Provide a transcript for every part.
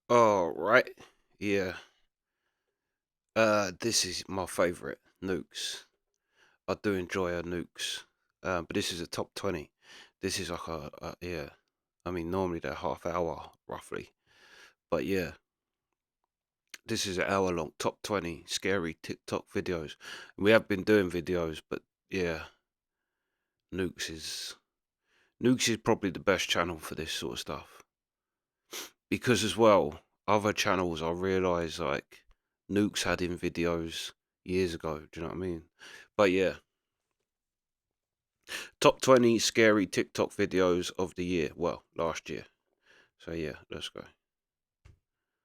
Oh, right. Yeah. This is my favorite, Nukes. I do enjoy a Nukes. But this is a top 20. This is like yeah. I mean, normally they're half hour, roughly. But yeah, this is an hour long, top 20 scary TikTok videos. We have been doing videos, but yeah, Nukes is, Nukes is probably the best channel for this sort of stuff. Because as well, other channels I realise like Nukes had in videos years ago. Do you know what I mean? But yeah, top 20 scary TikTok videos of the year. Well, last year. So yeah, let's go.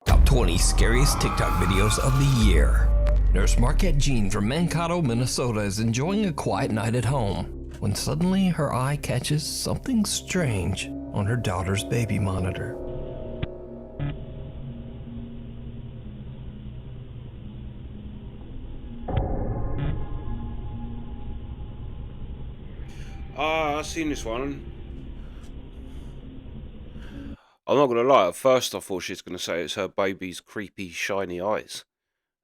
Top 20 scariest TikTok videos of the year. Nurse Marquette Jean from Mankato, Minnesota is enjoying a quiet night at home when suddenly her eye catches something strange on her daughter's baby monitor. Ah, I've seen this one. I'm not gonna lie. At first, I thought she was gonna say it's her baby's creepy, shiny eyes.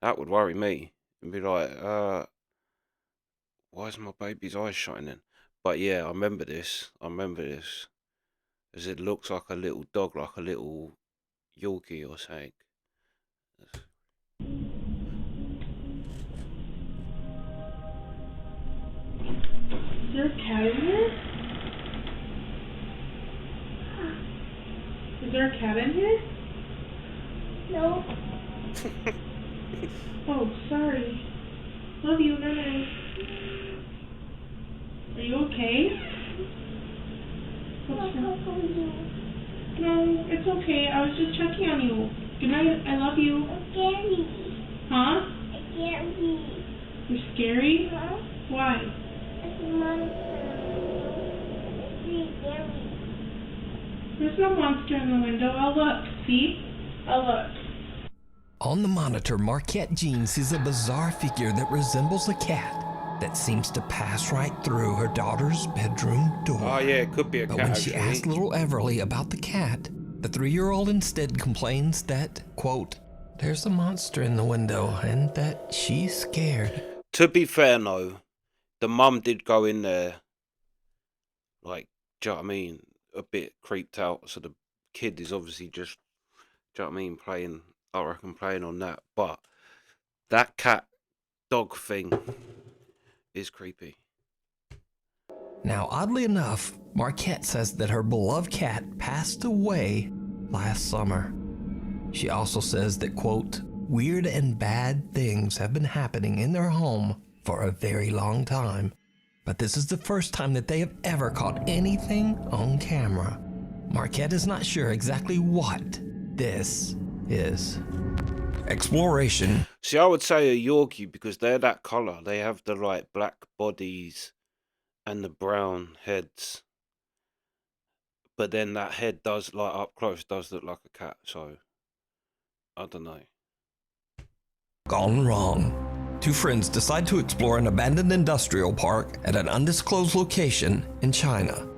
That would worry me and be like, why is my baby's eyes shining? But yeah, I remember this. I remember this. As it looks like a little dog, like a little Yorkie or something. Is there a cat in here? Is there a cat in here? No. Oh, sorry. Love you, night. Are you okay? What's wrong? No, it's okay. I was just checking on you. Good night. I love you. I'm scary. Huh? I can't be. You're scary? Huh? Why? It's a monster. It's really scary. There's no monster in the window. I'll look. See? I'll look. On the monitor, Marquette Jean sees a bizarre figure that resembles a cat that seems to pass right through her daughter's bedroom door. Oh yeah, it could be a But cat. when she Actually, asks little Everly about the cat, the 3-year-old instead complains that, quote, there's a monster in the window and that she's scared. to be fair, no, the mum did go in there, like, do you know what I mean, a bit creeped out. So the kid is obviously just, do you know what I mean, playing. I reckon playing on that. But that cat dog thing is creepy. Now, oddly enough, Marquette says that her beloved cat passed away last summer. She also says that, quote, weird and bad things have been happening in their home for a very long time, but this is the first time that they have ever caught anything on camera. Marquette is not sure exactly what this is. Exploration. See, I would say a Yorkie because they're that colour. They have the like black bodies and the brown heads. But then that head does, like up close, does look like a cat. So I don't know. Gone wrong. Two friends decide to explore an abandoned industrial park at an undisclosed location in China.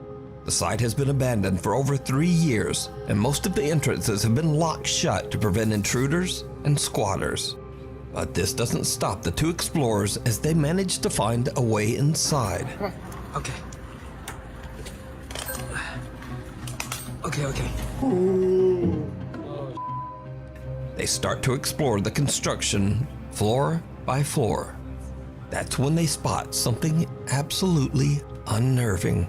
The site has been abandoned for over 3 years, and most of the entrances have been locked shut to prevent intruders and squatters. But this doesn't stop the two explorers as they manage to find a way inside. Okay. Okay. They start to explore the construction floor by floor. That's when they spot something absolutely unnerving.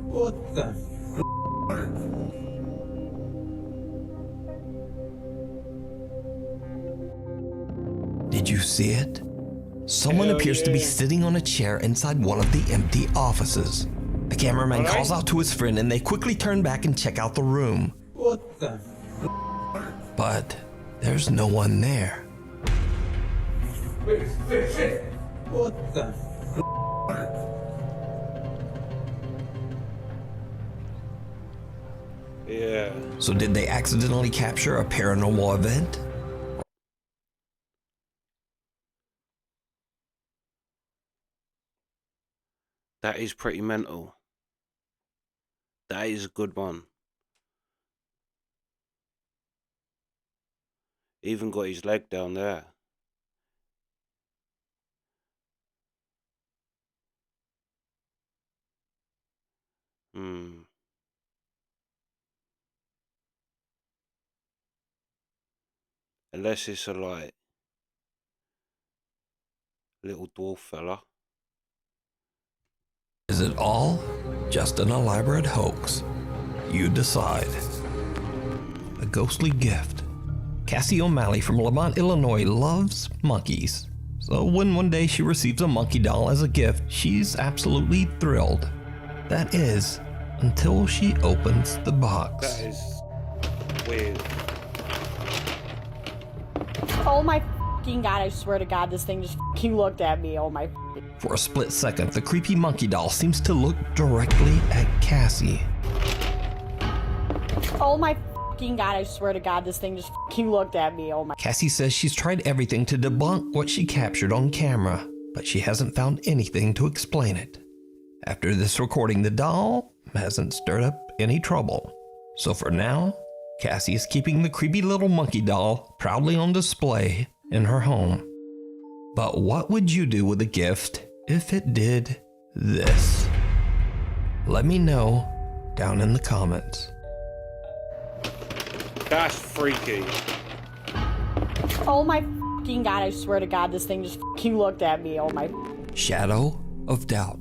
What the? Did you see it? Someone Hell appears to be yeah. sitting on a chair inside one of the empty offices. The cameraman Alright. calls out to his friend and they quickly turn back and check out the room. What the? But there's no one there. What the? Yeah. So did they accidentally capture a paranormal event? That is pretty mental. That is a good one. Even got his leg down there. Unless it's a like little dwarf fella. Is it all just an elaborate hoax? You decide. A ghostly gift. Cassie O'Malley from Lamont, Illinois loves monkeys. So when one day she receives a monkey doll as a gift, she's absolutely thrilled. That is, until she opens the box. That is weird. Oh my fucking god, I swear to god, this thing just fucking looked at me. Oh my. For a split second, the creepy monkey doll seems to look directly at Cassie. Oh my fucking god, I swear to god, this thing just fucking looked at me. Oh my. Cassie says she's tried everything to debunk what she captured on camera, but she hasn't found anything to explain it. After this recording, the doll hasn't stirred up any trouble. So for now, Cassie is keeping the creepy little monkey doll proudly on display in her home. But what would you do with a gift if it did this? Let me know down in the comments. That's freaky. Oh my fucking god, I swear to god, this thing just fucking looked at me. Oh my. Shadow of doubt.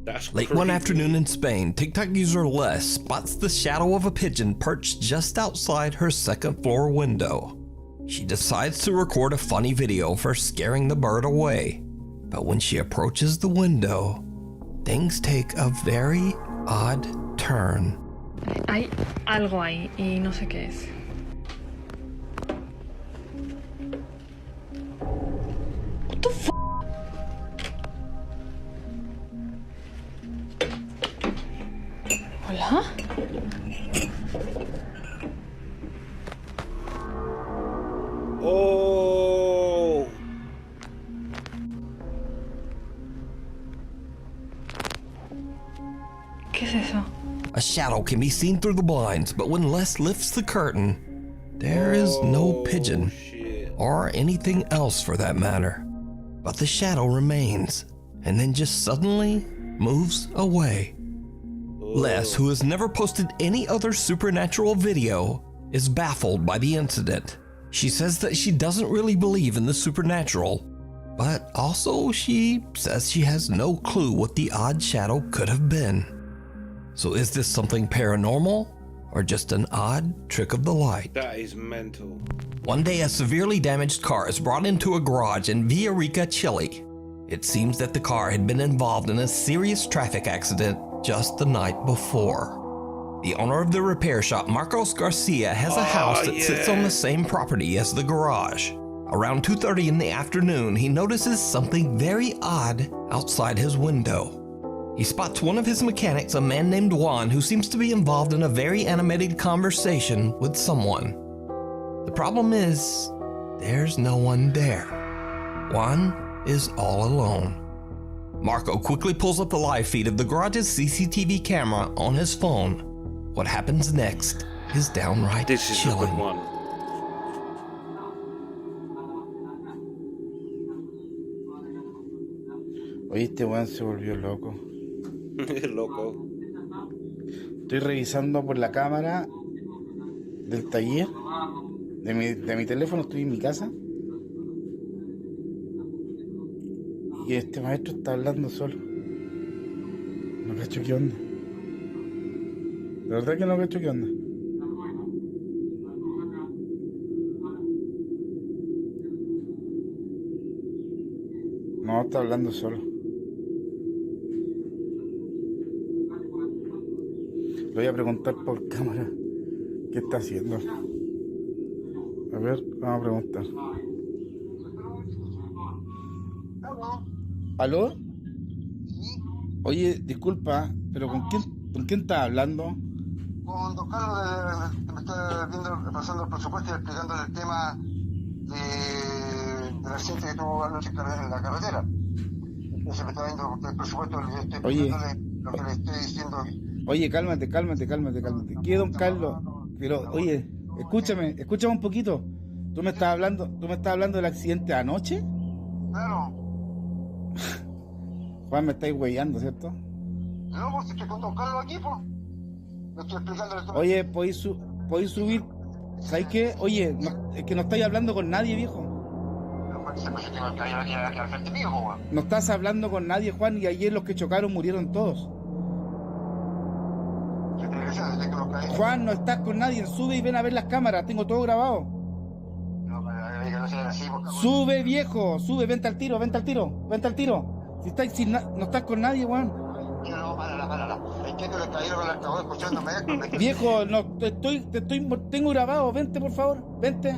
That's Late creepy. one afternoon in Spain, TikTok user Les spots the shadow of a pigeon perched just outside her second floor window. She decides to record a funny video for scaring the bird away. But when she approaches the window, things take a very odd turn. Hay algo ahí y no sé qué es. What the f***? Hola? Oh. ¿Qué es eso? A shadow can be seen through the blinds, but when Les lifts the curtain, there is no pigeon, Shit. or anything else for that matter. But the shadow remains, and then just suddenly moves away. Les, who has never posted any other supernatural video, is baffled by the incident. She says that she doesn't really believe in the supernatural, but also she says she has no clue what the odd shadow could have been. So is this something paranormal, or just an odd trick of the light? That is mental. One day, a severely damaged car is brought into a garage in Villarrica, Chile. It seems that the car had been involved in a serious traffic accident just the night before. The owner of the repair shop, Marcos Garcia, has a house that sits on the same property as the garage. Around 2:30 in the afternoon, he notices something very odd outside his window. He spots one of his mechanics, a man named Juan, who seems to be involved in a very animated conversation with someone. The problem is, there's no one there. Juan is all alone. Marco quickly pulls up the live feed of the garage's CCTV camera on his phone. What happens next is downright This is a chilling. good one. Oye, este weón se volvió loco. Loco. Estoy revisando por la cámara del taller de mi teléfono, estoy en mi casa. Y este maestro está hablando solo. No cacho qué onda. De verdad que no cacho qué onda. No, está hablando solo. Le voy a preguntar por cámara qué está haciendo. A ver, vamos a preguntar. ¿Aló? Oye, disculpa, pero con quién estás hablando? Con don Carlos me está viendo, pasando el presupuesto y explicándole el tema del accidente que tuvo anoche en la carretera. Entonces me está viendo el presupuesto y le estoy explicándole lo que le estoy diciendo. Oye, cálmate. ¿Qué, don Carlos? Pero, oye, escúchame un poquito. ¿Tú me estás hablando del accidente anoche? Claro. Juan, me estáis huellando, ¿cierto? No, pues estoy con don Carlos aquí, pues. Le estoy explicándole todo. Oye, ¿podéis subir? ¿Sabes qué? Oye, es que no estáis hablando con nadie, viejo. No estás hablando con nadie, Juan, y ayer los que chocaron murieron todos. Juan, no estás con nadie, sube y ven a ver las cámaras, tengo todo grabado. Sube, viejo, sube, vente al tiro. Si no estás con nadie, Juan. Viejo, no, tengo grabado, vente por favor, vente.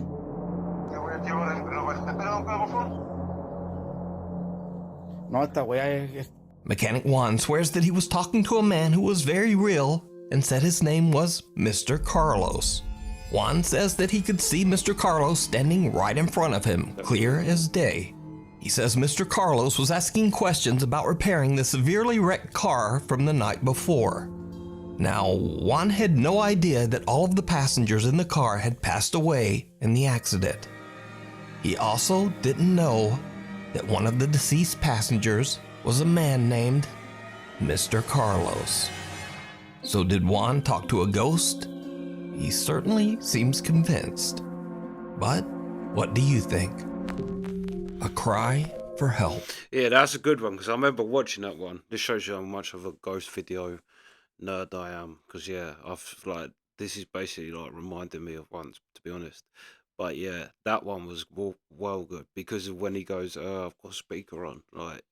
No, esta weá es... Mechanic Juan swears that he was talking to a man who was very real and said his name was Mr. Carlos. Juan says that he could see Mr. Carlos standing right in front of him, clear as day. He says Mr. Carlos was asking questions about repairing the severely wrecked car from the night before. Now, Juan had no idea that all of the passengers in the car had passed away in the accident. He also didn't know that one of the deceased passengers was a man named Mr. Carlos. So did Juan talk to a ghost? He certainly seems convinced. But what do you think? A cry for help. Yeah, that's a good one, because I remember watching that one. This shows you how much of a ghost video nerd I am, because yeah, this is basically like reminding me of once, to be honest. But yeah, that one was well good, because of when he goes, I've got a speaker on, like,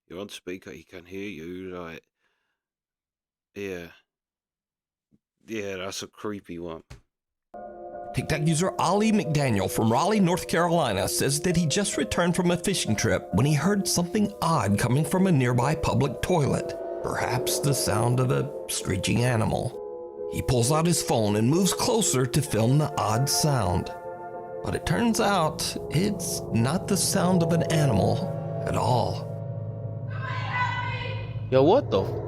you're on speaker, he can hear you, like, yeah, that's a creepy one. TikTok user Ali McDaniel from Raleigh, North Carolina says that he just returned from a fishing trip when he heard something odd coming from a nearby public toilet, perhaps the sound of a screeching animal. He pulls out his phone and moves closer to film the odd sound. But it turns out it's not the sound of an animal at all. Yo, what the?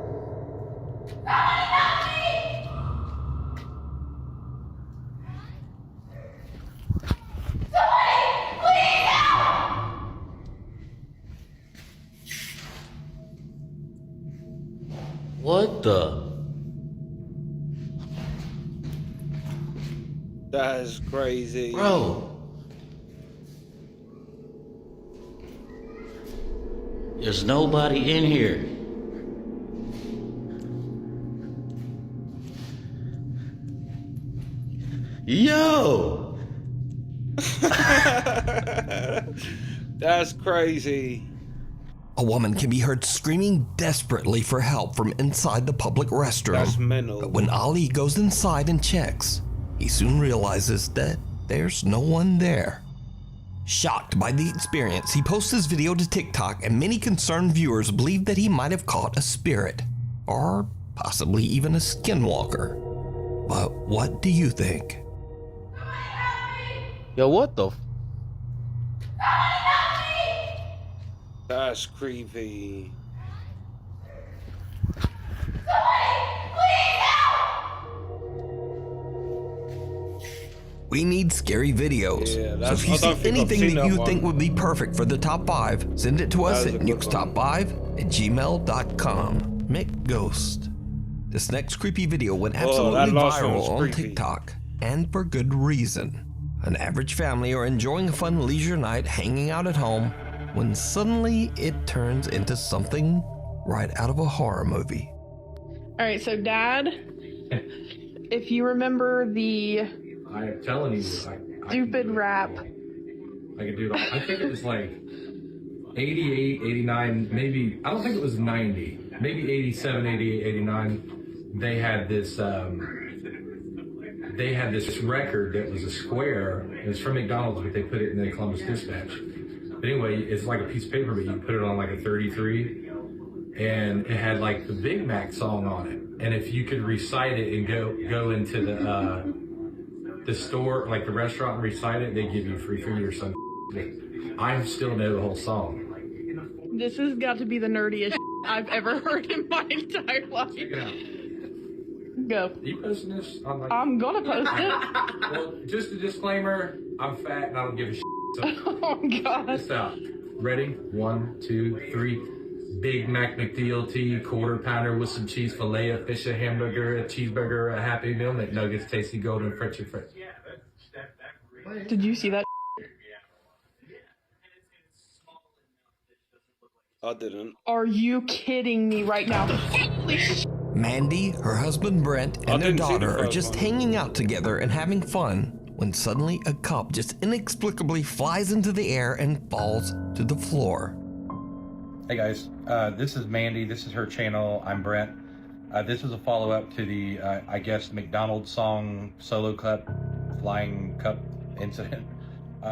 What the? That is crazy. Bro. There's nobody in here. Yo! That's crazy. A woman can be heard screaming desperately for help from inside the public restroom. That's mental. But when Ali goes inside and checks, he soon realizes that there's no one there. Shocked by the experience, he posts his video to TikTok, and many concerned viewers believe that he might have caught a spirit, or possibly even a skinwalker. But what do you think? Yo, what the? That's creepy. We need scary videos. Yeah, so if you see anything that you think would be perfect for the top 5, send it to us at nukestop5@gmail.com. Mick Ghost. This next creepy video went absolutely viral on TikTok, and for good reason. An average family are enjoying a fun leisure night hanging out at home when suddenly it turns into something right out of a horror movie. All right, so Dad, if you remember the I'm telling you, stupid rap. I could do it all. I think it was like 88, 89, maybe, I don't think it was 90, maybe 87, 88, 89. They had this record that was a square. It was from McDonald's, but they put it in the Columbus Dispatch. But anyway, it's like a piece of paper, but you put it on like a 33, and it had like the Big Mac song on it. and if you could recite it and go into the store, like the restaurant, and recite it, they give you free food or something. I still know the whole song. This has got to be the nerdiest I've ever heard in my entire life. Check it out. Go. Are you posting this? I'm gonna post it. Well, just a disclaimer, I'm fat and I don't give a shit. So Oh god. this out. Ready? 1, 2, 3. Big Mac McDLT, quarter pounder with some cheese, filet of fish, a hamburger, a cheeseburger, a Happy Meal, McNuggets, tasty golden French and French. Did you see that? I didn't. Are you kidding me right now? Holy sh! Mandy, her husband Brent, and their daughter are just hanging out together and having fun when suddenly a cup just inexplicably flies into the air and falls to the floor. Hey guys, this is Mandy. This is her channel. I'm Brent. This was a follow-up to the, I guess, McDonald's song Solo Cup, Flying Cup incident.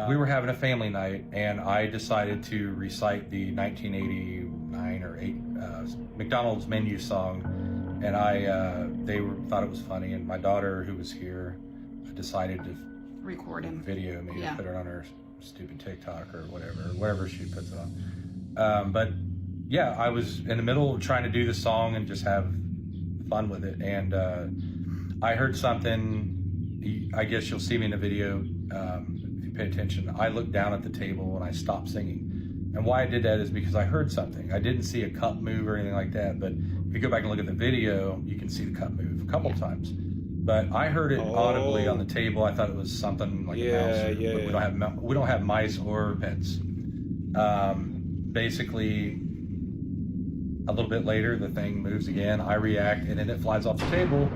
We were having a family night, and I decided to recite the 1989 or 8 McDonald's menu song, and they thought it was funny, and my daughter, who was here, decided to Record him. video me Yeah. and put it on her stupid TikTok or wherever she puts it on. But yeah, I was in the middle of trying to do the song and just have fun with it, and I heard something. I guess you'll see me in the video if you pay attention. I looked down at the table and I stopped singing. And why I did that is because I heard something. I didn't see a cup move or anything like that, but if you go back and look at the video, you can see the cup move a couple times. But I heard it audibly on the table. I thought it was something like a mouse. But we don't have mice or pets. Basically, a little bit later, the thing moves again. I react, and then it flies off the table,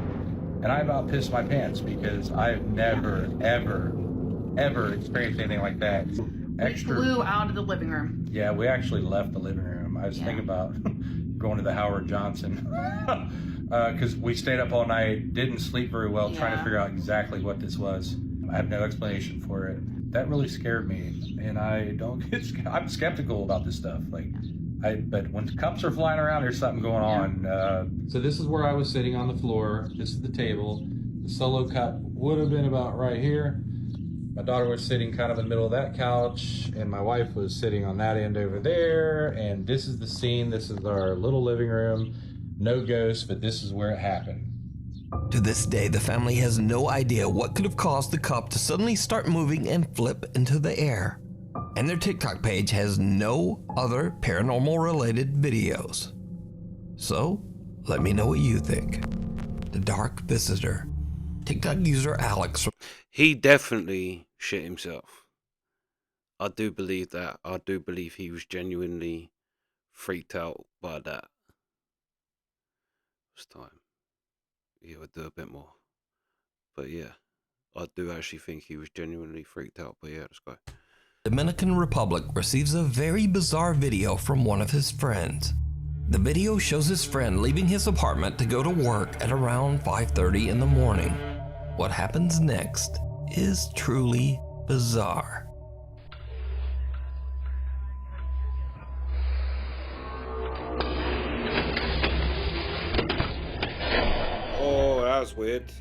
and I about pissed my pants because I've never, ever experienced anything like that. We flew out of the living room. Yeah, we actually left the living room. I was thinking about going to the Howard Johnson because we stayed up all night, didn't sleep very well, trying to figure out exactly what this was. I have no explanation for it. That really scared me, and I'm skeptical about this stuff. But when cups are flying around, there's something going on. So this is where I was sitting on the floor. This is the table. The Solo Cup would have been about right here. My daughter was sitting kind of in the middle of that couch, and my wife was sitting on that end over there. And this is the scene. This is our little living room. No ghosts, but this is where it happened. To this day, the family has no idea what could have caused the cup to suddenly start moving and flip into the air. And their TikTok page has no other paranormal related videos. So, let me know what you think. The Dark Visitor. TikTok user Alex. He definitely shit himself. I do believe that. I do believe he was genuinely freaked out by that. It's time. Yeah, we'll do a bit more. But yeah, I do actually think he was genuinely freaked out. But yeah, let's go. Dominican Republic receives a very bizarre video from one of his friends. The video shows his friend leaving his apartment to go to work at around 5:30 in the morning. What happens next is truly bizarre. Oh, that was weird.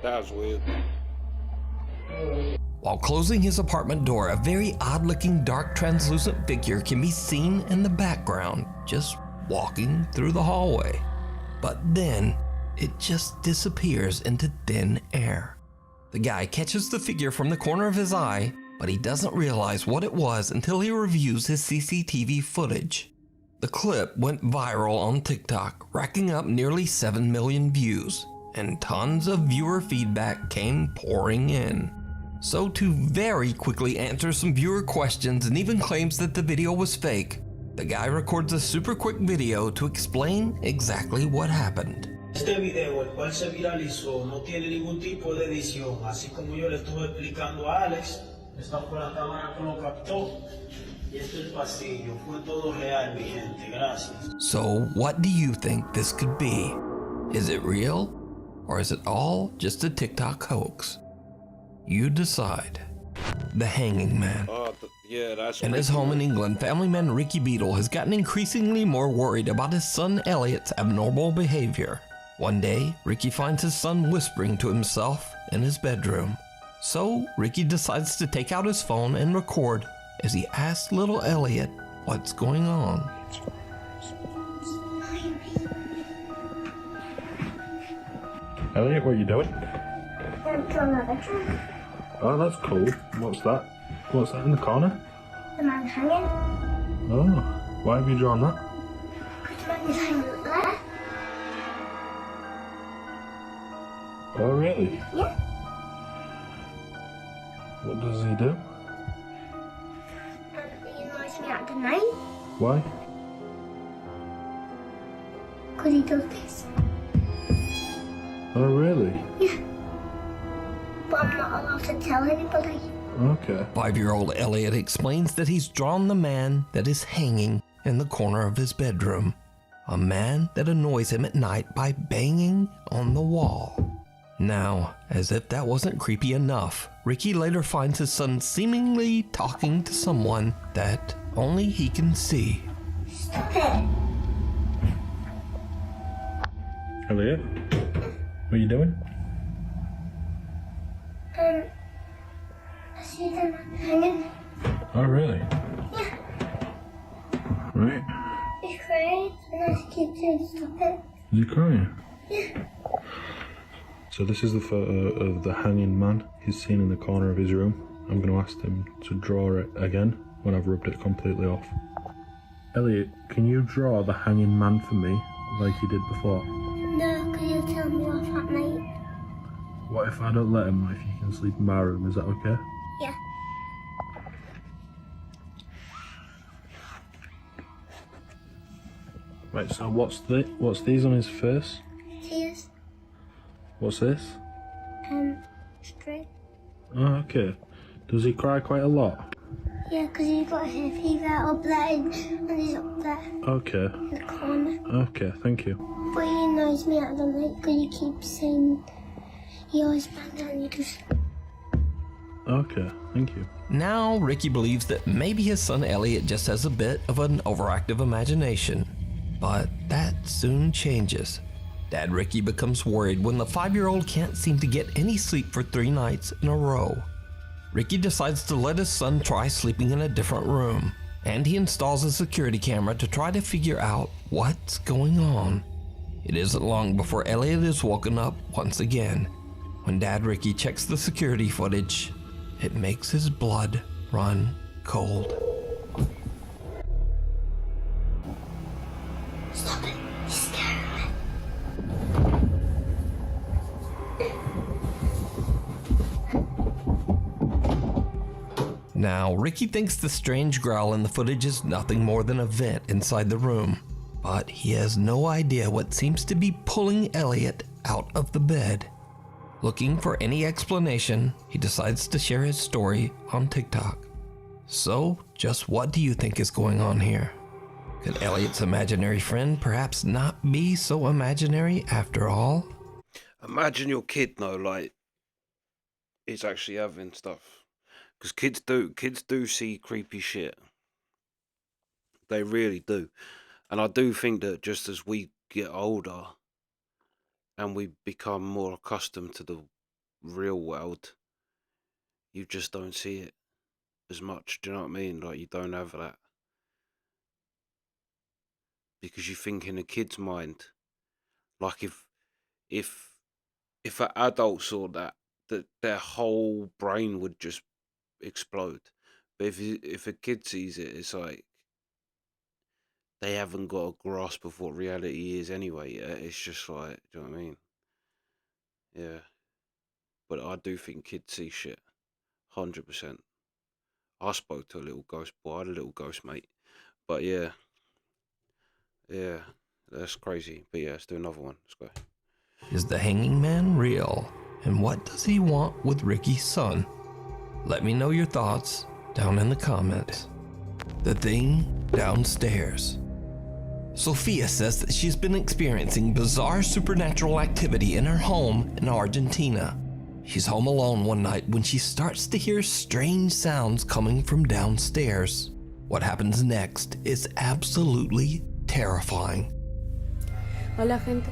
That was weird. While closing his apartment door, a very odd-looking dark translucent figure can be seen in the background, just walking through the hallway. But then, it just disappears into thin air. The guy catches the figure from the corner of his eye, but he doesn't realize what it was until he reviews his CCTV footage. The clip went viral on TikTok, racking up nearly 7 million views, and tons of viewer feedback came pouring in. So to very quickly answer some viewer questions and even claims that the video was fake, the guy records a super quick video to explain exactly what happened. Este video, el cual se viralizó, no tiene ningún tipo de edición, así como yo le estuve explicando a Alex. Esta fue la cámara que lo captó, y este es el pasillo, fue todo real, mi gente, gracias. So what do you think this could be? Is it real? Or is it all just a TikTok hoax? You decide. The Hanging Man. Yeah, that's In his home in England, family man Ricky Beadle has gotten increasingly more worried about his son Elliot's abnormal behavior. One day, Ricky finds his son whispering to himself in his bedroom. So, Ricky decides to take out his phone and record as he asks little Elliot what's going on. Elliot, what are you doing? I'm drawing a bedroom. Oh, that's cool. What's that? What's that in the corner? The man hanging. Oh, why have you drawn that? Because the man is hanging up there. Oh, really? Yeah. What does he do? He annoys me at the night. Why? Because he does this. Oh, really? Yeah. But I'm not allowed to tell anybody. Okay. 5-year-old Elliot explains that he's drawn the man that is hanging in the corner of his bedroom. A man that annoys him at night by banging on the wall. Now, as if that wasn't creepy enough, Ricky later finds his son seemingly talking to someone that only he can see. Stop it. Elliot, what are you doing? I see the man hanging. Oh, really? Yeah. Right. He's crying and I keep saying stop it. Is he crying? Yeah. So this is the photo of the hanging man he's seen in the corner of his room. I'm going to ask him to draw it again when I've rubbed it completely off. Elliot, can you draw the hanging man for me like you did before? No, because you'll tell me off at night. What if I don't let him? What if you can sleep in my room? Is that okay? Yeah. Right, so what's these on his face? Tears. What's this? Straight. Oh, okay. Does he cry quite a lot? Yeah, because he's got hay fever up there and he's up there Okay. in the corner. Okay, thank you. But he annoys me at the night because he keeps saying he always bangs and he just... Okay, thank you. Now, Ricky believes that maybe his son Elliot just has a bit of an overactive imagination. But that soon changes. Dad Ricky becomes worried when the 5-year-old can't seem to get any sleep for 3 nights in a row. Ricky decides to let his son try sleeping in a different room, and he installs a security camera to try to figure out what's going on. It isn't long before Elliot is woken up once again. When Dad Ricky checks the security footage, it makes his blood run cold. Stop it. He's scaring me. Now, Ricky thinks the strange growl in the footage is nothing more than a vent inside the room, but he has no idea what seems to be pulling Elliot out of the bed. Looking for any explanation, he decides to share his story on TikTok. So, just what do you think is going on here? Could Elliot's imaginary friend perhaps not be so imaginary after all? Imagine your kid, though, like, is actually having stuff. Because kids do see creepy shit. They really do. And I do think that just as we get older and we become more accustomed to the real world, you just don't see it as much. Do you know what I mean? Like, you don't have that. Because you think in a kid's mind, like if an adult saw that their whole brain would just explode. But if a kid sees it, it's like they haven't got a grasp of what reality is anyway. Yeah? It's just like, do you know what I mean? Yeah. But I do think kids see shit. 100%. I spoke to a little ghost boy. I had a little ghost mate. But yeah. Yeah. That's crazy. But yeah, let's do another one. Let's go. Is the hanging man real? And what does he want with Ricky's son? Let me know your thoughts down in the comments. The thing downstairs. Sophia says that she's been experiencing bizarre supernatural activity in her home in Argentina. She's home alone one night when she starts to hear strange sounds coming from downstairs. What happens next is absolutely terrifying. Hola, gente.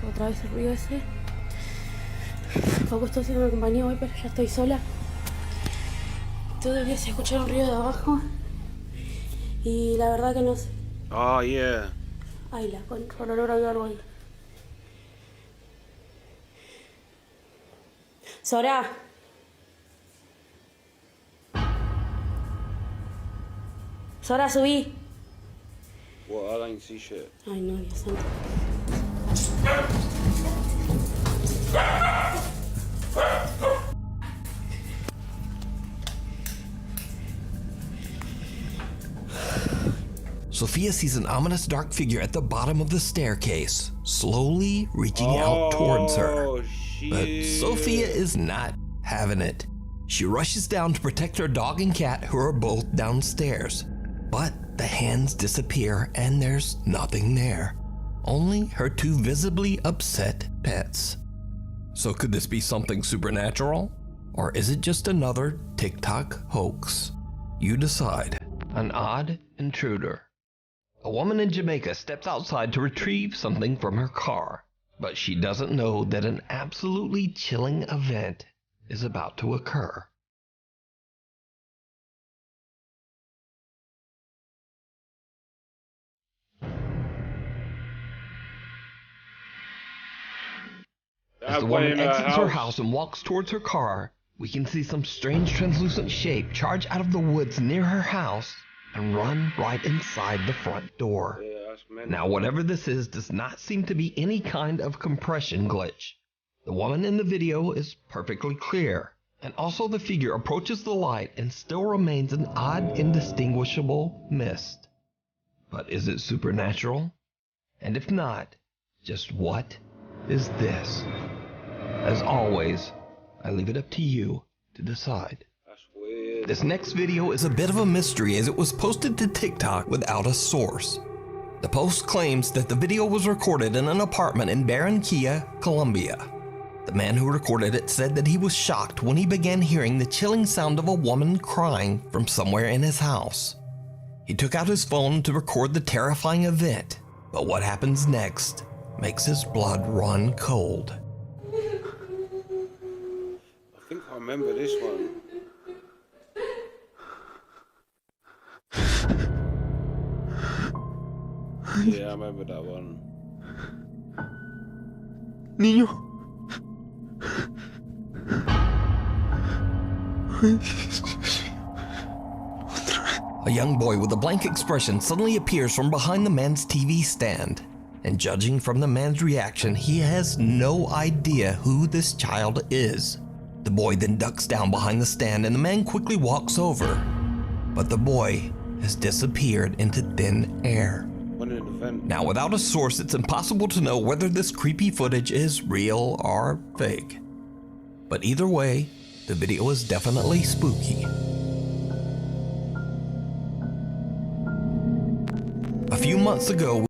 Otra vez el ruido ese. Poco estoy haciendo compañía hoy, pero ya estoy sola. Todo el día se escucha un ruido de abajo. Y la verdad que no sé. Oh, yeah. Ay, la contra el olor a algo ahí. Sora. Sora, subí. What? I don't see shit. Ay, no, Dios santo. Sophia sees an ominous dark figure at the bottom of the staircase, slowly reaching out towards her. Shit. But Sophia is not having it. She rushes down to protect her dog and cat, who are both downstairs. But the hands disappear and there's nothing there. Only her two visibly upset pets. So could this be something supernatural? Or is it just another TikTok hoax? You decide. An odd intruder. A woman in Jamaica steps outside to retrieve something from her car, but she doesn't know that an absolutely chilling event is about to occur. As the woman exits her house and walks towards her car, we can see some strange translucent shape charge out of the woods near her house and run right inside the front door. Now, whatever this is does not seem to be any kind of compression glitch. The woman in the video is perfectly clear, and also the figure approaches the light and still remains an odd, indistinguishable mist. But is it supernatural? And if not, just what is this? As always, I leave it up to you to decide. This next video is a bit of a mystery as it was posted to TikTok without a source. The post claims that the video was recorded in an apartment in Barranquilla, Colombia. The man who recorded it said that he was shocked when he began hearing the chilling sound of a woman crying from somewhere in his house. He took out his phone to record the terrifying event, but what happens next makes his blood run cold. I think I remember this one. Yeah, I remember that one. Niño. A young boy with a blank expression suddenly appears from behind the man's TV stand. And judging from the man's reaction, he has no idea who this child is. The boy then ducks down behind the stand and the man quickly walks over. But the boy has disappeared into thin air. Now, without a source, it's impossible to know whether this creepy footage is real or fake. But either way, the video is definitely spooky. A few months ago,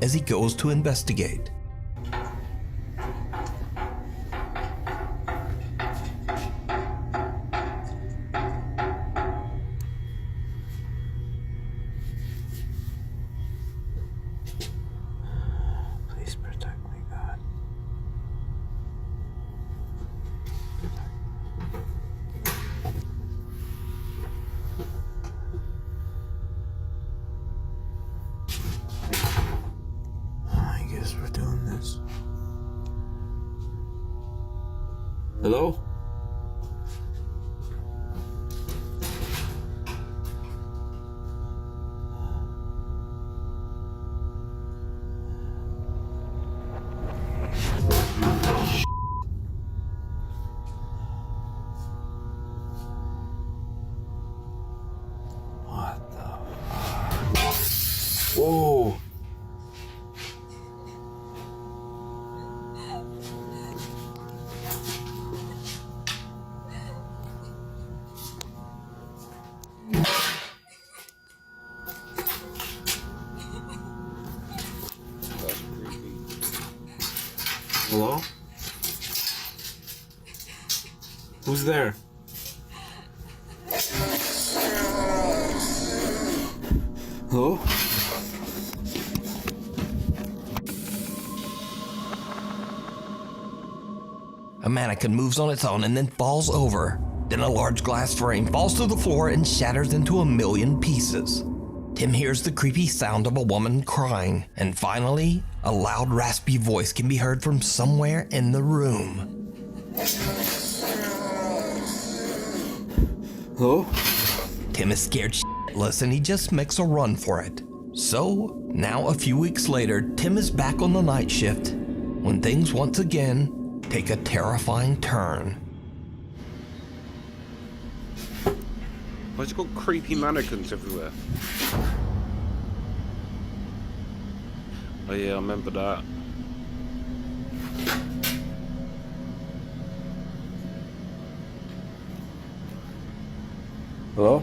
as he goes to investigate. Hello? What the fuck? Whoa! Hello? Who's there? Hello? A mannequin moves on its own and then falls over. Then a large glass frame falls to the floor and shatters into a million pieces. Tim hears the creepy sound of a woman crying, and finally, a loud raspy voice can be heard from somewhere in the room. Hello? Tim is scared shitless and he just makes a run for it. So, now a few weeks later, Tim is back on the night shift when things once again take a terrifying turn. Why's it got creepy mannequins everywhere? Oh yeah, I remember that. Hello?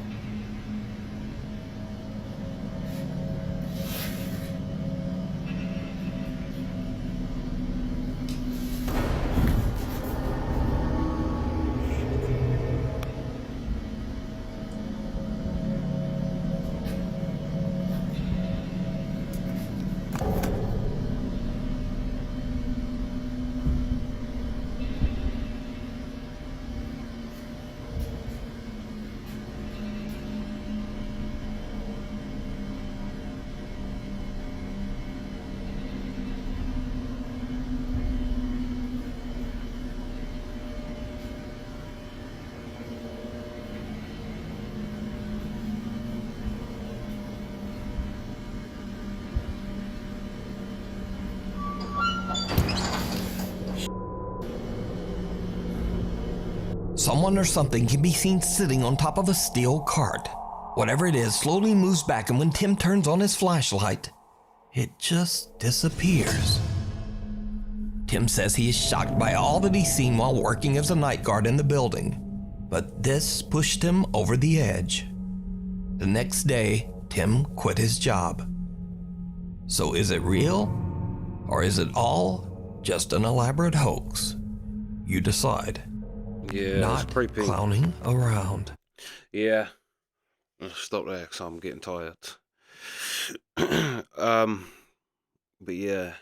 Someone or something can be seen sitting on top of a steel cart. Whatever it is slowly moves back, and when Tim turns on his flashlight, it just disappears. Tim says he is shocked by all that he's seen while working as a night guard in the building, but this pushed him over the edge. The next day, Tim quit his job. So is it real? Or is it all just an elaborate hoax? You decide. Yeah, Not it's creepy. clowning around. Yeah. I'll stop there because I'm getting tired. But yeah,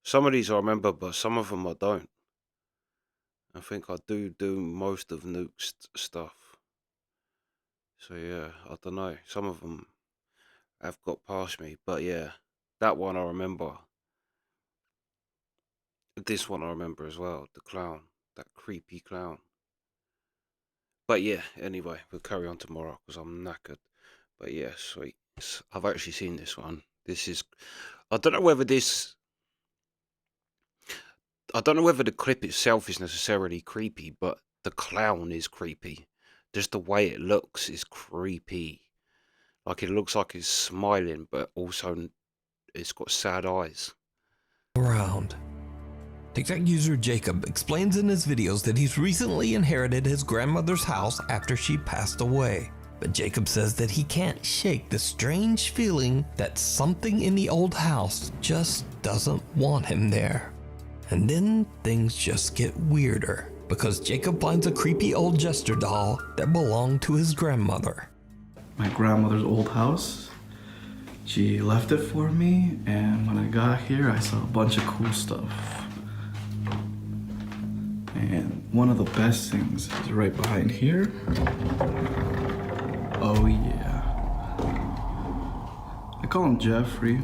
some of these I remember, but some of them I don't. I think I do most of Nukes stuff. So yeah, I don't know. Some of them have got past me, but yeah, that one I remember. This one I remember as well, the clown, that creepy clown. But yeah, anyway, we'll carry on tomorrow because I'm knackered. But yeah, sweet. I've actually seen this one. This is, I don't know whether the clip itself is necessarily creepy, but the clown is creepy. Just the way it looks is creepy. Like it looks like it's smiling, but also it's got sad eyes. Around. TikTok user Jacob explains in his videos that he's recently inherited his grandmother's house after she passed away. But Jacob says that he can't shake the strange feeling that something in the old house just doesn't want him there. And then things just get weirder, because Jacob finds a creepy old jester doll that belonged to his grandmother. My grandmother's old house. She left it for me, and when I got here, I saw a bunch of cool stuff. And one of the best things is right behind here. Oh yeah. I call him Jeffrey.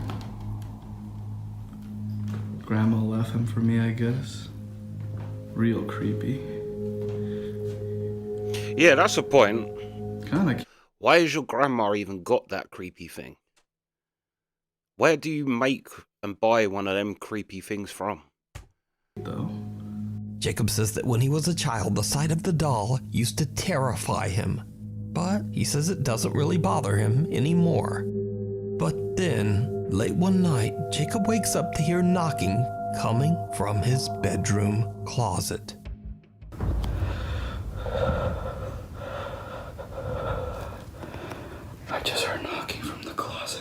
Grandma left him for me, I guess. Real creepy. Yeah, that's a point. Kinda. Why has your grandma even got that creepy thing? Where do you make and buy one of them creepy things from? Though. Jacob says that when he was a child, the sight of the doll used to terrify him. But he says it doesn't really bother him anymore. But then, late one night, Jacob wakes up to hear knocking coming from his bedroom closet. I just heard knocking from the closet.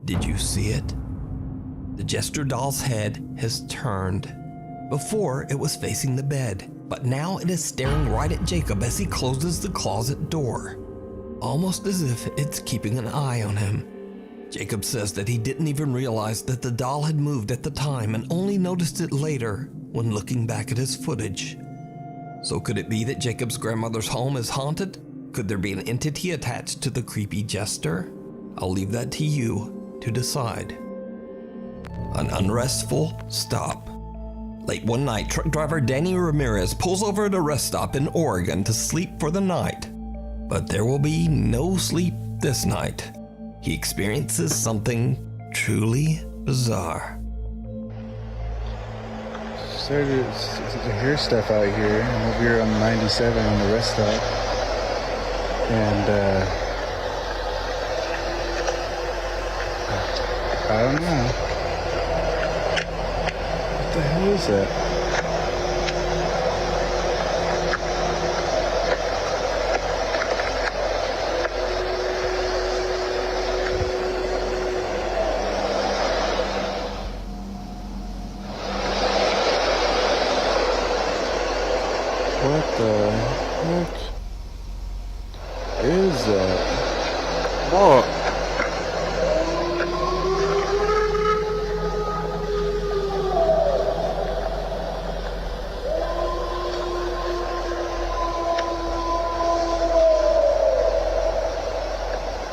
Did you see it? The jester doll's head has turned. Before, it was facing the bed, but now it is staring right at Jacob as he closes the closet door, almost as if it's keeping an eye on him. Jacob says that he didn't even realize that the doll had moved at the time and only noticed it later when looking back at his footage. So could it be that Jacob's grandmother's home is haunted? Could there be an entity attached to the creepy jester? I'll leave that to you to decide. An unrestful stop. Late one night, truck driver Danny Ramirez pulls over at a rest stop in Oregon to sleep for the night. But there will be no sleep this night. He experiences something truly bizarre. Started to hear stuff out here. I'm over here on 97 on the rest stop. And, I don't know. What the hell is that? What the heck is that? What?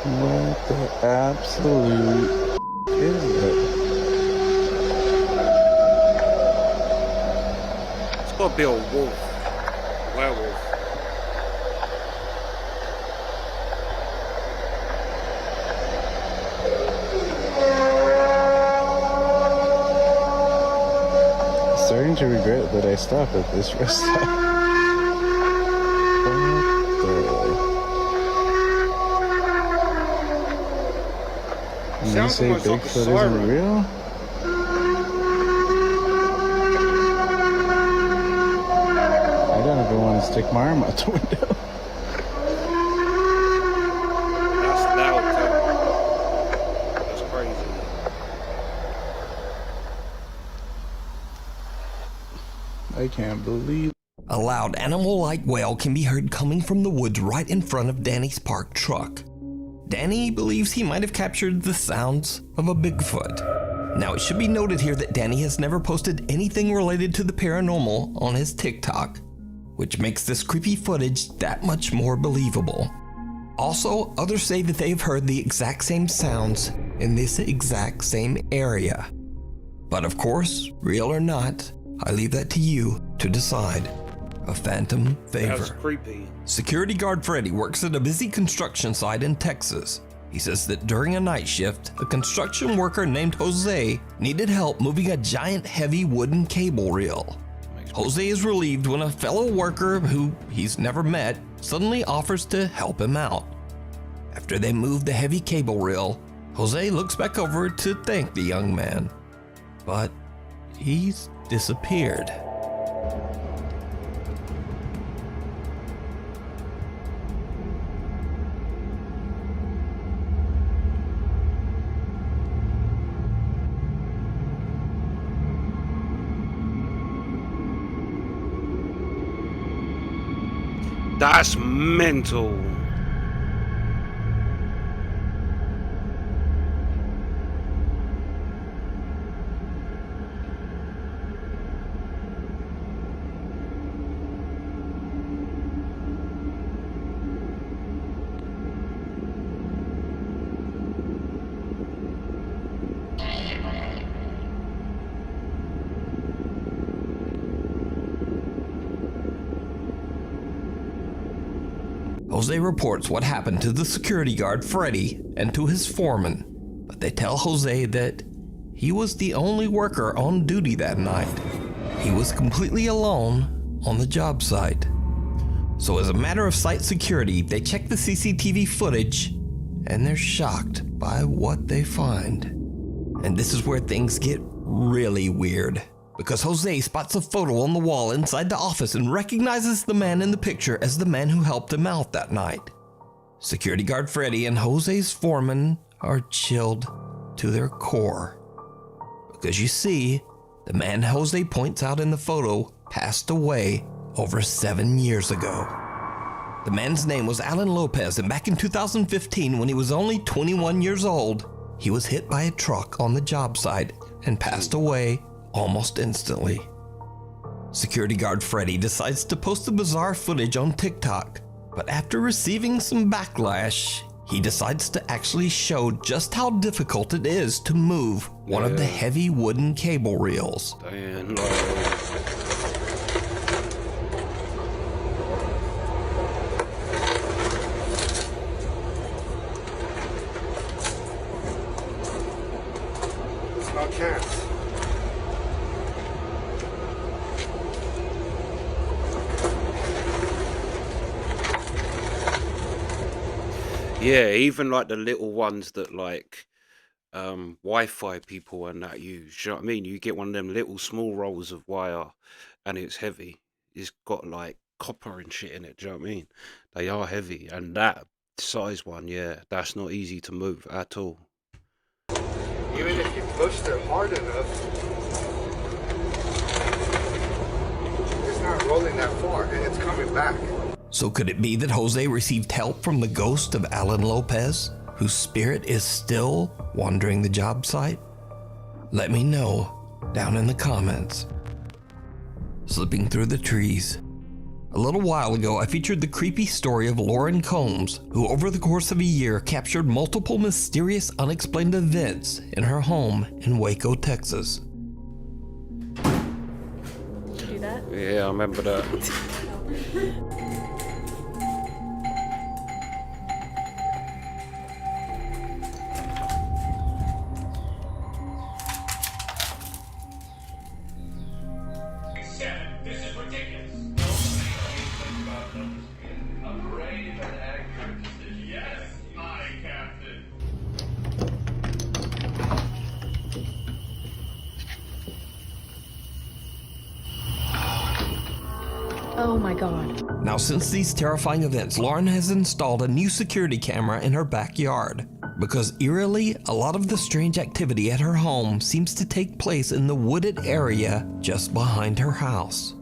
What the absolute is that? It's gotta be a wolf. Werewolf. I'm starting to regret that I stopped at this rest stop. And you say Bigfoot isn't real? I don't even want to stick my arm out the window. That's loud, too. That's crazy. I can't believe. A loud animal-like wail can be heard coming from the woods right in front of Danny's parked truck. Danny believes he might have captured the sounds of a Bigfoot. Now, it should be noted here that Danny has never posted anything related to the paranormal on his TikTok, which makes this creepy footage that much more believable. Also, others say that they've heard the exact same sounds in this exact same area. But of course, real or not, I leave that to you to decide. A phantom favor. That's creepy. Security guard Freddy works at a busy construction site in Texas. He says that during a night shift, a construction worker named Jose needed help moving a giant heavy wooden cable reel. Jose is relieved when a fellow worker who he's never met suddenly offers to help him out. After they move the heavy cable reel, Jose looks back over to thank the young man, but he's disappeared. That's mental. Jose reports what happened to the security guard, Freddy, and to his foreman, but they tell Jose that he was the only worker on duty that night. He was completely alone on the job site. So as a matter of site security, they check the CCTV footage, and they're shocked by what they find. And this is where things get really weird, because Jose spots a photo on the wall inside the office and recognizes the man in the picture as the man who helped him out that night. Security guard Freddy and Jose's foreman are chilled to their core. Because you see, the man Jose points out in the photo passed away over 7 years ago. The man's name was Alan Lopez, and back in 2015, when he was only 21 years old, he was hit by a truck on the job site and passed away almost instantly. Security guard Freddy decides to post the bizarre footage on TikTok, but after receiving some backlash, he decides to actually show just how difficult it is to move one of the heavy wooden cable reels. No chance. Yeah, even like the little ones that like Wi-Fi people and that use. You know what I mean? You get one of them little small rolls of wire and it's heavy. It's got like copper and shit in it. Do you know what I mean? They are heavy, and that size one, yeah, that's not easy to move at all. Even if you pushed it hard enough, it's not rolling that far and it's coming back. So could it be that Jose received help from the ghost of Alan Lopez, whose spirit is still wandering the job site? Let me know down in the comments. Slipping through the trees. A little while ago, I featured the creepy story of Lauren Combs, who over the course of a year captured multiple mysterious unexplained events in her home in Waco, Texas. Did you do that? Yeah, I remember that. This is ridiculous. A brave and accurate decision. Yes, my captain. Oh my god. Now, since these terrifying events, Lauren has installed a new security camera in her backyard. Because eerily, a lot of the strange activity at her home seems to take place in the wooded area just behind her house.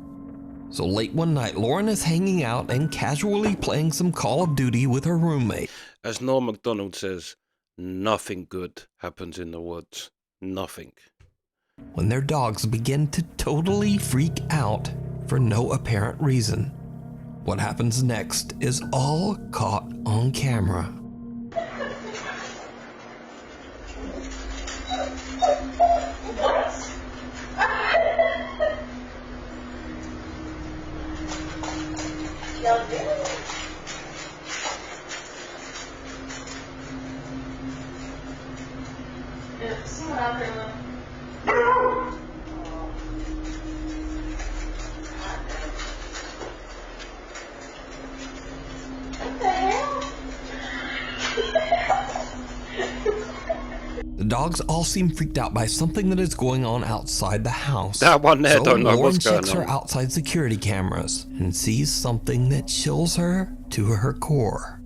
So late one night, Lauren is hanging out and casually playing some Call of Duty with her roommate. As Norm Macdonald says, nothing good happens in the woods. Nothing. When their dogs begin to totally freak out for no apparent reason. What happens next is all caught on camera. What the hell? dogs all seem freaked out by something that is going on outside the house. That one there so don't know Lauren what's going checks her on. outside security cameras and sees something that chills her to her core.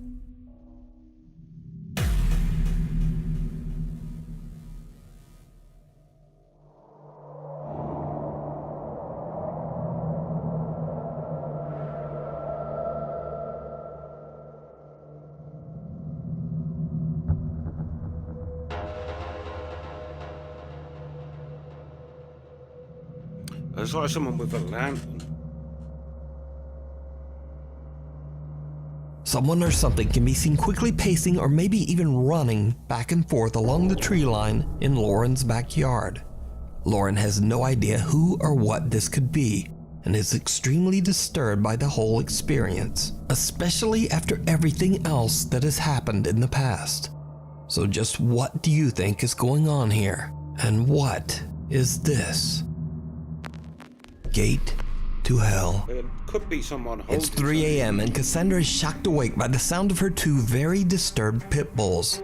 It's like someone with a lantern. Someone or something can be seen quickly pacing or maybe even running back and forth along the tree line in Lauren's backyard. Lauren has no idea who or what this could be and is extremely disturbed by the whole experience, especially after everything else that has happened in the past. So just what do you think is going on here? And what is this? Gate to hell. It could be someone holding It's 3 a.m. and Cassandra is shocked awake by the sound of her two very disturbed pit bulls.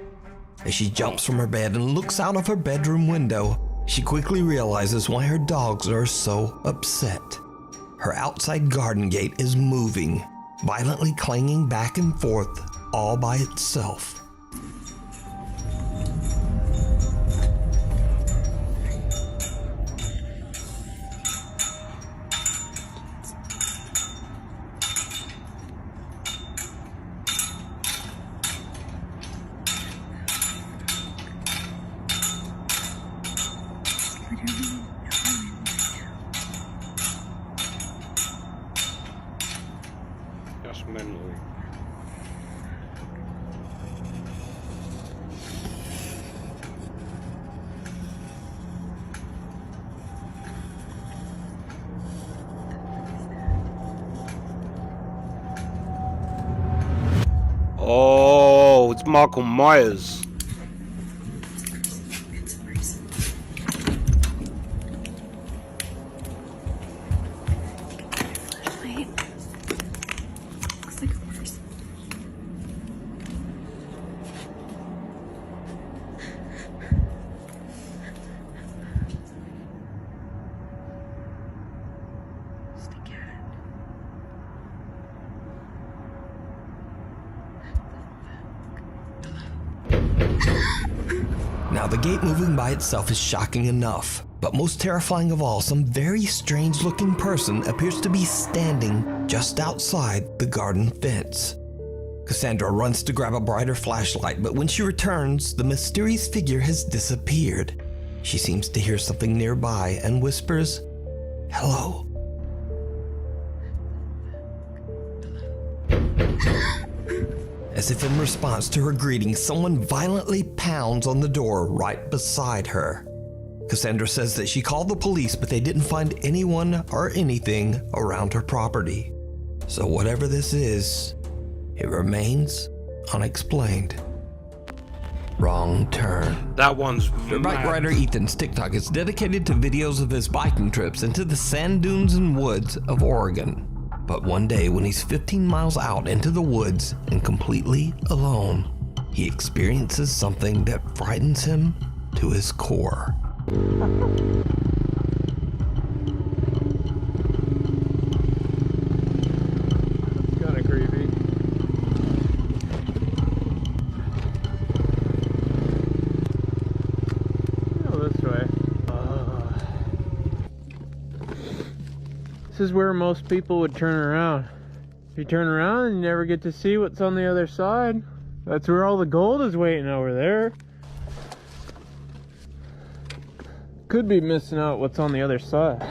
As she jumps from her bed and looks out of her bedroom window, she quickly realizes why her dogs are so upset. Her outside garden gate is moving, violently clanging back and forth all by itself. That's mental. Oh, it's Michael Myers. Now, the gate moving by itself is shocking enough, but most terrifying of all, some very strange looking person appears to be standing just outside the garden fence. Cassandra runs to grab a brighter flashlight, but when she returns, the mysterious figure has disappeared. She seems to hear something nearby and whispers, "Hello." As if in response to her greeting, someone violently pounds on the door right beside her. Cassandra says that she called the police, but they didn't find anyone or anything around her property. So whatever this is, it remains unexplained. Wrong turn. That one's Dirt bike mad. rider Ethan's TikTok is dedicated to videos of his biking trips into the sand dunes and woods of Oregon. But one day when he's 15 miles out into the woods and completely alone, he experiences something that frightens him to his core. It's kind of creepy. Go this way. This is where most people would turn around. If you turn around, you never get to see what's on the other side. That's where all the gold is waiting over there. Could be missing out what's on the other side.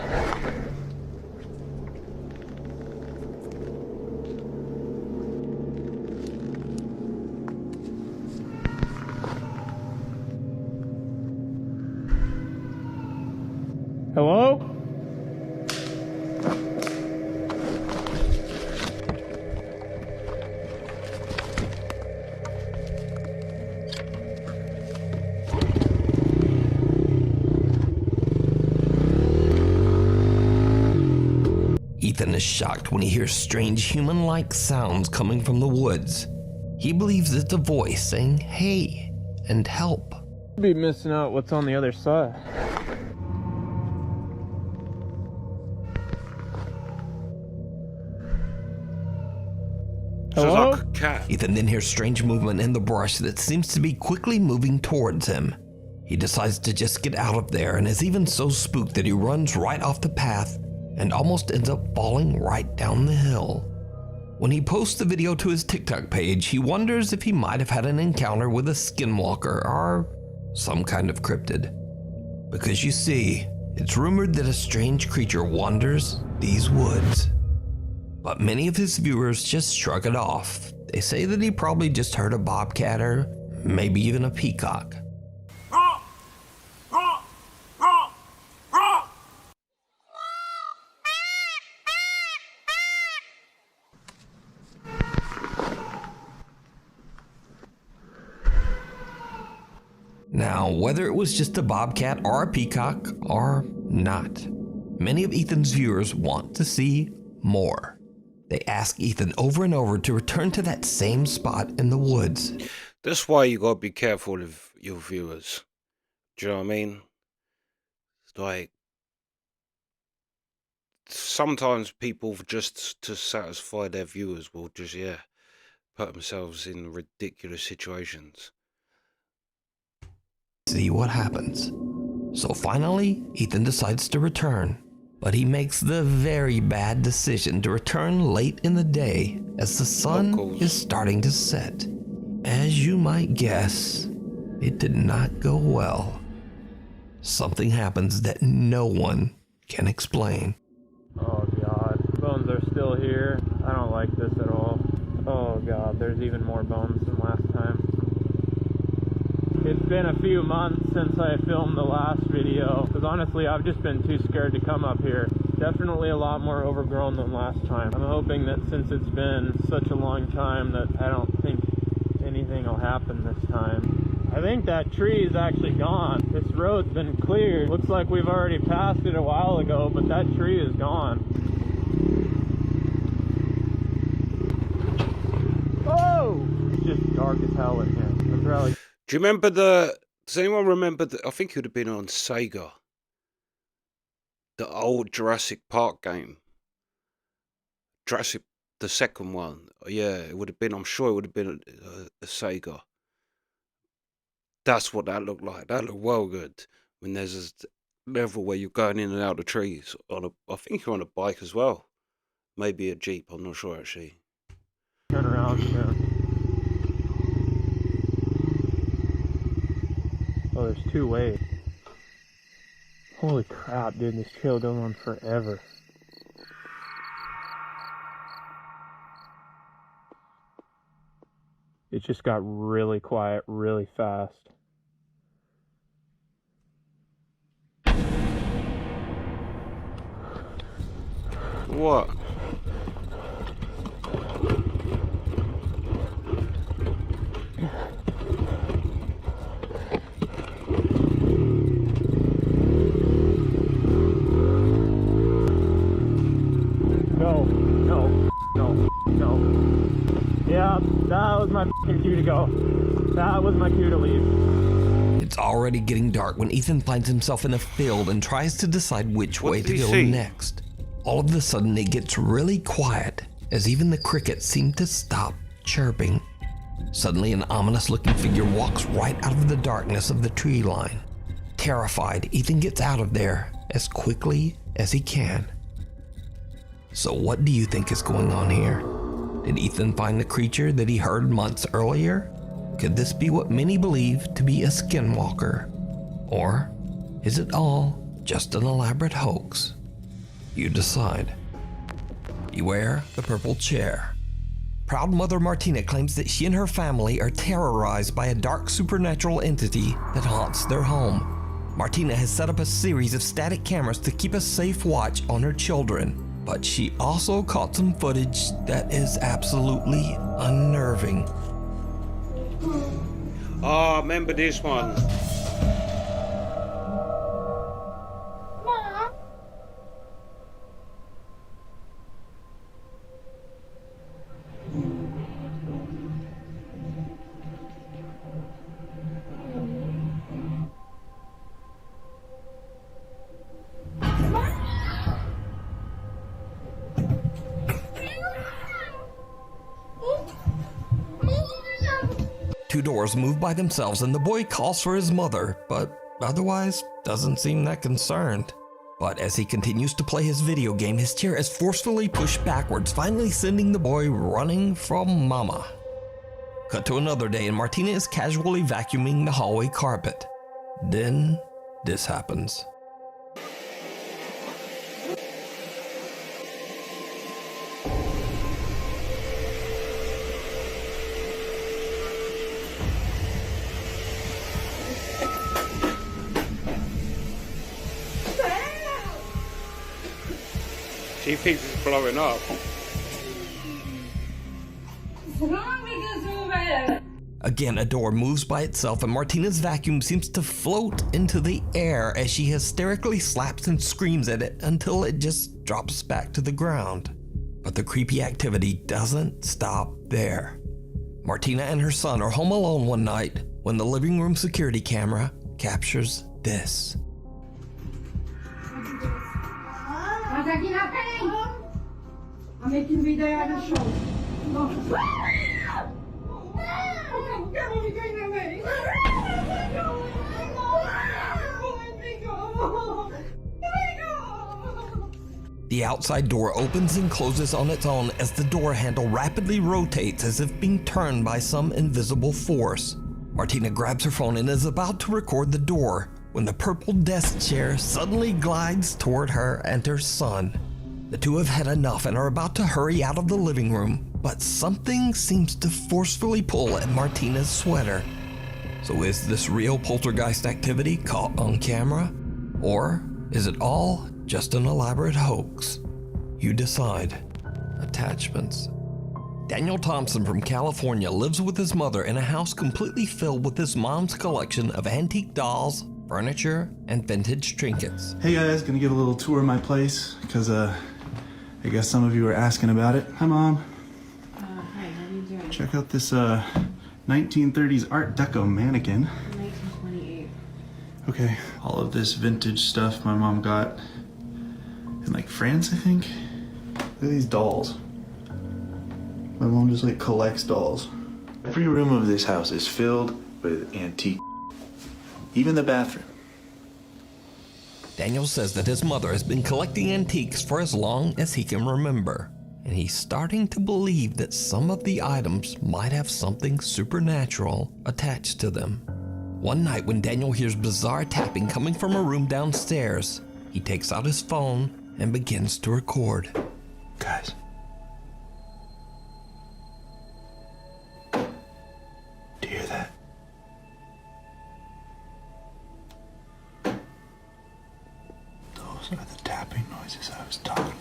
Hello? Ethan is shocked when he hears strange human-like sounds coming from the woods. He believes it's a voice saying, "Hey," and "Help." Be missing out what's on the other side. Hello? Like a cat. Ethan then hears strange movement in the brush that seems to be quickly moving towards him. He decides to just get out of there and is even so spooked that he runs right off the path and almost ends up falling right down the hill. When he posts the video to his TikTok page, he wonders if he might have had an encounter with a skinwalker or some kind of cryptid. Because you see, it's rumored that a strange creature wanders these woods. But many of his viewers just shrug it off. They say that he probably just heard a bobcat or maybe even a peacock. Now, whether it was just a bobcat or a peacock or not, many of Ethan's viewers want to see more. They ask Ethan over and over to return to that same spot in the woods. That's why you gotta be careful of your viewers. Do you know what I mean? It's like, sometimes people just to satisfy their viewers will just, put themselves in ridiculous situations. See what happens. So finally, Ethan decides to return, but he makes the very bad decision to return late in the day as the sun is starting to set. As you might guess, it did not go well. Something happens that no one can explain. Oh god, bones are still here. I don't like this at all. Oh god, there's even more bones than last time. It's been a few months since I filmed the last video, because honestly I've just been too scared to come up here. Definitely a lot more overgrown than last time. I'm hoping that since it's been such a long time that I don't think anything will happen this time. I think that tree is actually gone. This road's been cleared. Looks like we've already passed it a while ago, but that tree is gone. Oh! It's just dark as hell in here. I'm probably... Do you remember does anyone remember I think it would have been on Sega. The old Jurassic Park game. The second one. Yeah, it would have been, I'm sure it would have been a Sega. That's what that looked like. That looked well good. When there's a level where you're going in and out of trees. I think you're on a bike as well. Maybe a Jeep, I'm not sure actually. Turn around soon. Oh, there's two ways. Holy crap, dude, this trail goes on forever. It just got really quiet really fast. What? No. Yeah, that was my cue to go. That was my cue to leave. It's already getting dark when Ethan finds himself in a field and tries to decide which way to go next. All of a sudden it gets really quiet as even the crickets seem to stop chirping. Suddenly an ominous looking figure walks right out of the darkness of the tree line. Terrified, Ethan gets out of there as quickly as he can. So what do you think is going on here? Did Ethan find the creature that he heard months earlier? Could this be what many believe to be a skinwalker? Or is it all just an elaborate hoax? You decide. Beware the purple chair. Proud mother Martina claims that she and her family are terrorized by a dark supernatural entity that haunts their home. Martina has set up a series of static cameras to keep a safe watch on her children. But she also caught some footage that is absolutely unnerving. Oh, remember this one. two doors move by themselves and the boy calls for his mother, but otherwise doesn't seem that concerned. But as he continues to play his video game, his chair is forcefully pushed backwards, finally sending the boy running from Mama. Cut to another day and Martina is casually vacuuming the hallway carpet. Then this happens. She thinks it's blowing up. Again, a door moves by itself and Martina's vacuum seems to float into the air as she hysterically slaps and screams at it until it just drops back to the ground. But the creepy activity doesn't stop there. Martina and her son are home alone one night when the living room security camera captures this. I'm making video on the show. The outside door opens and closes on its own as the door handle rapidly rotates as if being turned by some invisible force. Martina grabs her phone and is about to record the door when the purple desk chair suddenly glides toward her and her son. The two have had enough and are about to hurry out of the living room, but something seems to forcefully pull at Martina's sweater. So is this real poltergeist activity caught on camera? Or is it all just an elaborate hoax? You decide. Attachments. Daniel Thompson from California lives with his mother in a house completely filled with his mom's collection of antique dolls, furniture, and vintage trinkets. Hey guys, gonna give a little tour of my place, because I guess some of you are asking about it. Hi Mom. Hi, how are you doing? Check out this 1930s Art Deco mannequin. 1928. Okay, all of this vintage stuff my mom got in like France, I think. Look at these dolls. My mom just like collects dolls. Every room of this house is filled with antique. Even the bathroom. Daniel says that his mother has been collecting antiques for as long as he can remember, and he's starting to believe that some of the items might have something supernatural attached to them. One night when Daniel hears bizarre tapping coming from a room downstairs, he takes out his phone and begins to record. Guys. Do you hear that? Those are the tapping noises I was talking about.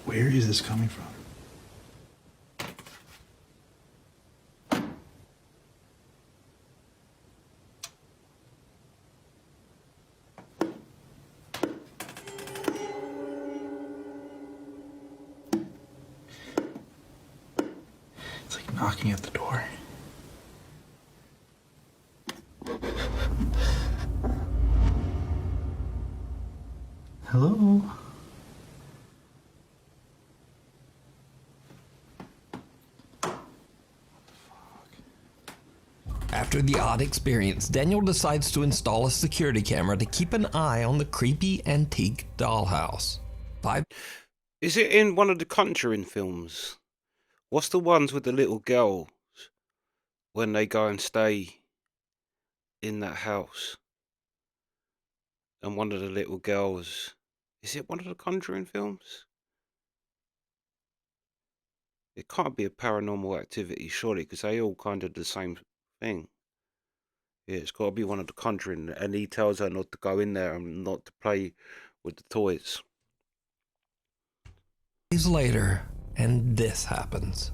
Where is this coming from? It's like knocking at the door. Hello? After the odd experience, Daniel decides to install a security camera to keep an eye on the creepy antique dollhouse. Is it in one of the Conjuring films? What's the ones with the little girls when they go and stay in that house? and one of the little girls, is it one of the Conjuring films? It can't be a Paranormal Activity, surely, because they all kind of the same thing. Yeah, it's got to be one of the Conjuring, and he tells her not to go in there and not to play with the toys. Days later, and this happens.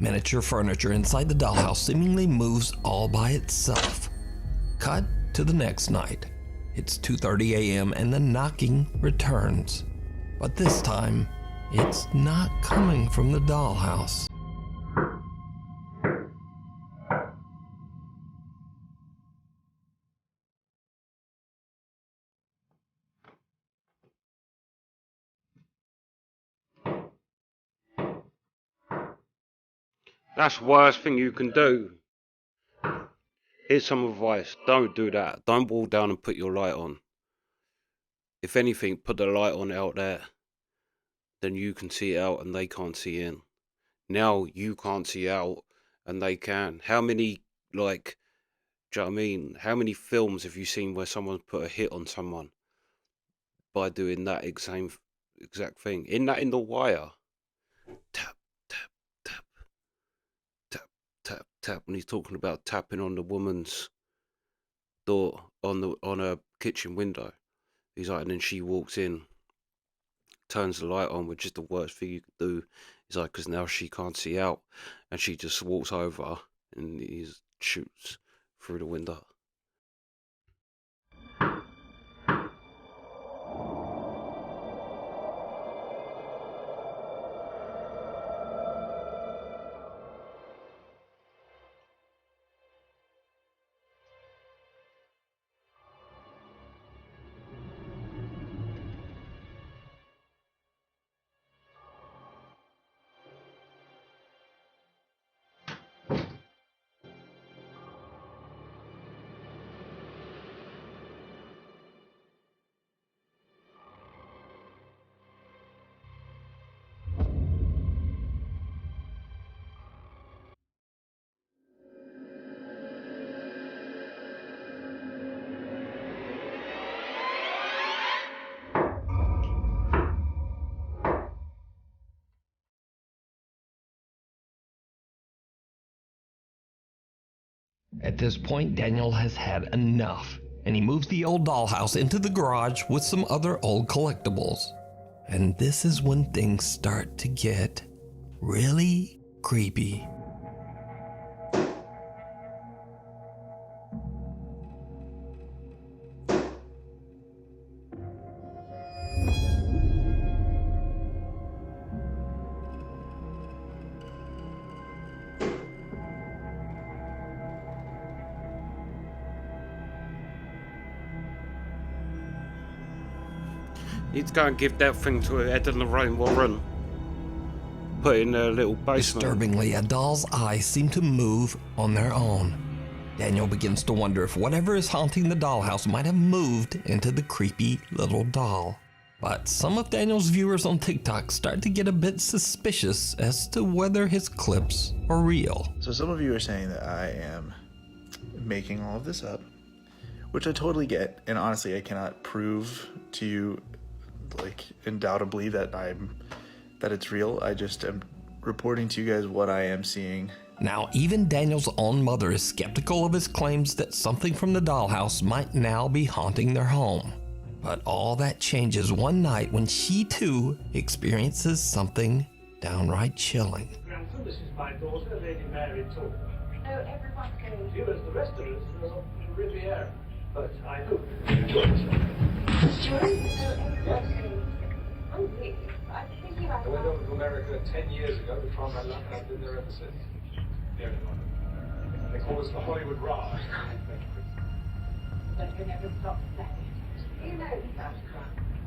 Miniature furniture inside the dollhouse seemingly moves all by itself. Cut to the next night. It's 2:30 a.m. and the knocking returns. But this time, it's not coming from the dollhouse. That's the worst thing you can do. Here's some advice. Don't do that. Don't walk down and put your light on. If anything, put the light on out there. Then you can see out and they can't see in. Now you can't see out and they can. How many, like, do you know what I mean? How many films have you seen where someone's put a hit on someone by doing that exact thing? In The Wire. Tap, tap, tap. Tap, tap, tap. And he's talking about tapping on the woman's door on her kitchen window. He's like, and then she walks in, turns the light on, which is the worst thing you could do. He's like, because now she can't see out, and she just walks over and he shoots through the window. At this point, Daniel has had enough, and he moves the old dollhouse into the garage with some other old collectibles. And this is when things start to get really creepy. Need to go and give that thing to Ed and Lorraine Warren. Put it in their little basement. Disturbingly, a doll's eyes seem to move on their own. Daniel begins to wonder if whatever is haunting the dollhouse might have moved into the creepy little doll. But some of Daniel's viewers on TikTok start to get a bit suspicious as to whether his clips are real. So some of you are saying that I am making all of this up, which I totally get, and honestly I cannot prove to you like undoubtedly that it's real. I just am reporting to you guys what I am seeing. Now, even Daniel's own mother is skeptical of his claims that something from the dollhouse might now be haunting their home. But all that changes one night when she too experiences something downright chilling. Grandson, this is my daughter, Lady Mary Talk. Oh, everyone's going. You, as the rest of us, are in Riviera. But I hope you enjoy yourself. I went over to America 10 years ago to try my luck, and I've been there ever since. They call us the Hollywood Raj. But you never stop saying. You know that's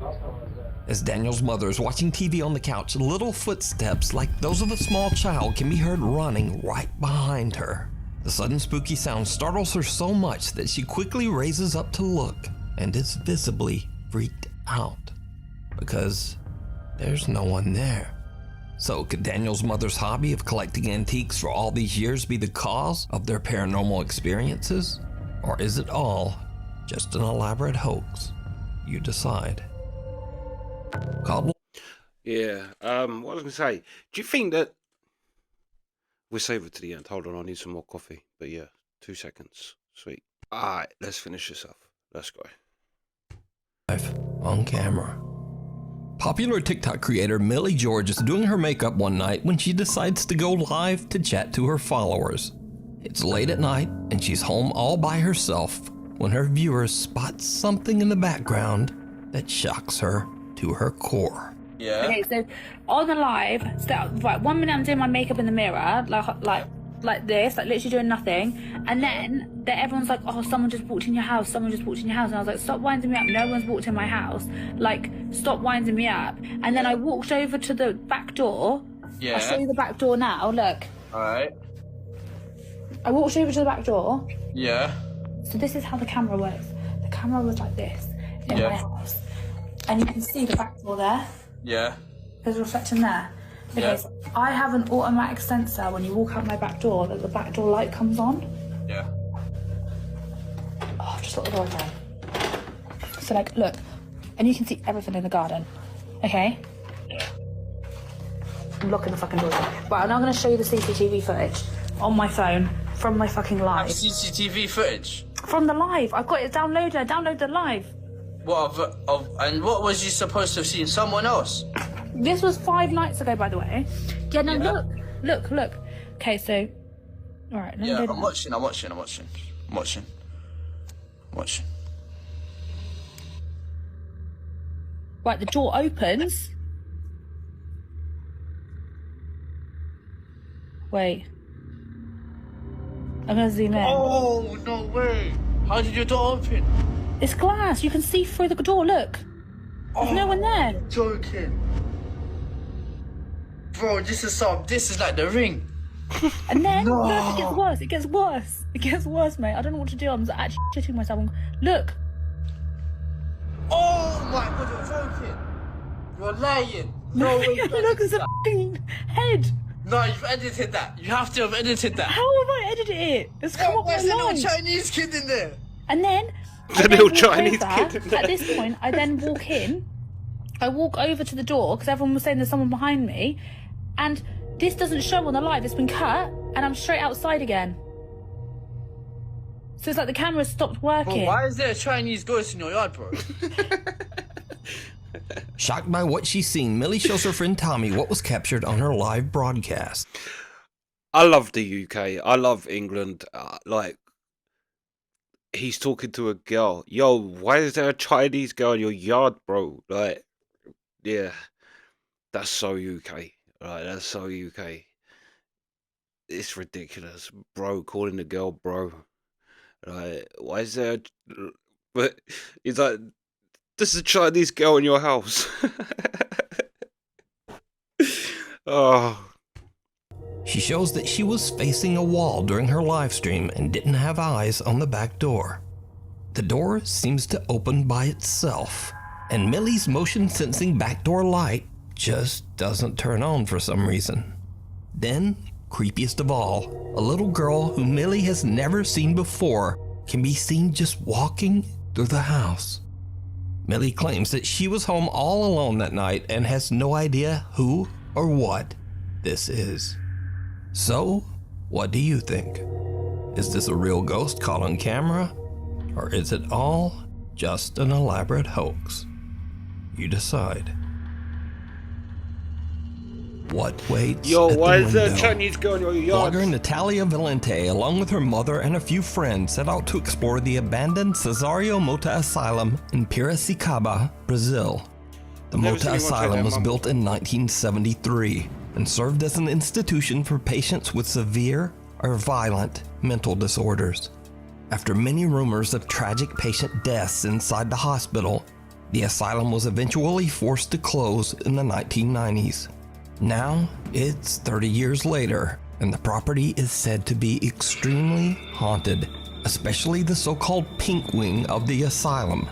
Last time I was there. As Daniel's mother is watching TV on the couch, little footsteps like those of a small child can be heard running right behind her. The sudden spooky sound startles her so much that she quickly raises up to look and is visibly freaked out because there's no one there. So could Daniel's mother's hobby of collecting antiques for all these years be the cause of their paranormal experiences? Or is it all just an elaborate hoax? You decide. Yeah, what was I going to say? Do you think that... We'll save it to the end. Hold on, I need some more coffee. But yeah, 2 seconds. Sweet. Alright, let's finish this off. Let's go. On camera. Popular TikTok creator Millie George is doing her makeup one night when she decides to go live to chat to her followers. It's late at night and she's home all by herself when her viewers spot something in the background that shocks her to her core. Yeah. Okay, so on the live, right, 1 minute I'm doing my makeup in the mirror, like this, like literally doing nothing, and then everyone's like, oh, someone just walked in your house, someone just walked in your house, and I was like, stop winding me up, no one's walked in my house, like, stop winding me up. And then I walked over to the back door. Yeah. I'll show you the back door now, look. Alright. I walked over to the back door. Yeah. So this is how the camera works. The camera was like this in my house, and you can see the back door there. Yeah. There's a reflection there. Okay, Yeah. so I have an automatic sensor when you walk out my back door that the back door light comes on. Yeah. Oh, I've just got the door again. So like, look, and you can see everything in the garden. Okay? Yeah. I'm locking the fucking door again. Right, I'm now going to show you the CCTV footage on my phone from my fucking live. CCTV footage? From the live. I've got it downloaded. I downloaded the live. What and what was you supposed to have seen? Someone else? This was 5 nights ago, by the way. Yeah, no, look. Okay, so... Alright, let me Yeah, go I'm watching. Right, the door opens. Wait. I'm gonna zoom in. Oh, no way. How did your door open? It's glass. You can see through the door. Look. There's no one there. You're joking. Bro, this is like the Ring. And then, No. look, it gets worse, mate. I don't know what to do. I'm actually shitting myself. Look. Oh my god, you're joking. You're lying. No way. Look, there's a f***ing head. No, you've edited that. You have to have edited that. How have I edited it? It's come up There's a little online. Chinese kid in there. And then, The little Chinese kid in there. at this point, I then walk in. I walk over to the door because everyone was saying there's someone behind me, and this doesn't show on the live. It's been cut, and I'm straight outside again. So it's like the camera stopped working. Bro, why is there a Chinese ghost in your yard, bro? Shocked by what she's seen, Millie shows her friend Tommy what was captured on her live broadcast. I love the UK. I love England. Like, he's talking to a girl. Yo, why is there a Chinese girl in your yard, bro? Like, yeah, that's so UK. Right, that's so UK. It's ridiculous, bro. Calling the girl bro. Like, why is there? But he's like, this is a Chinese girl in your house. Oh. She shows that she was facing a wall during her live stream and didn't have eyes on the back door. The door seems to open by itself, and Millie's motion sensing backdoor light just doesn't turn on for some reason. Then, creepiest of all, a little girl who Millie has never seen before can be seen just walking through the house. Millie claims that she was home all alone that night and has no idea who or what this is. So, what do you think? Is this a real ghost caught on camera? Or is it all just an elaborate hoax? You decide. What waits Yo, at why the is there a window? Chinese girl in your yard? Blogger Natalia Valente, along with her mother and a few friends, set out to explore the abandoned Cesario Mota Asylum in Piracicaba, Brazil. The Never Mota seen anyone say Asylum that, was Mum. built in 1973 and served as an institution for patients with severe or violent mental disorders. After many rumors of tragic patient deaths inside the hospital, the asylum was eventually forced to close in the 1990s. Now, it's 30 years later, and the property is said to be extremely haunted, especially the so-called Pink Wing of the asylum.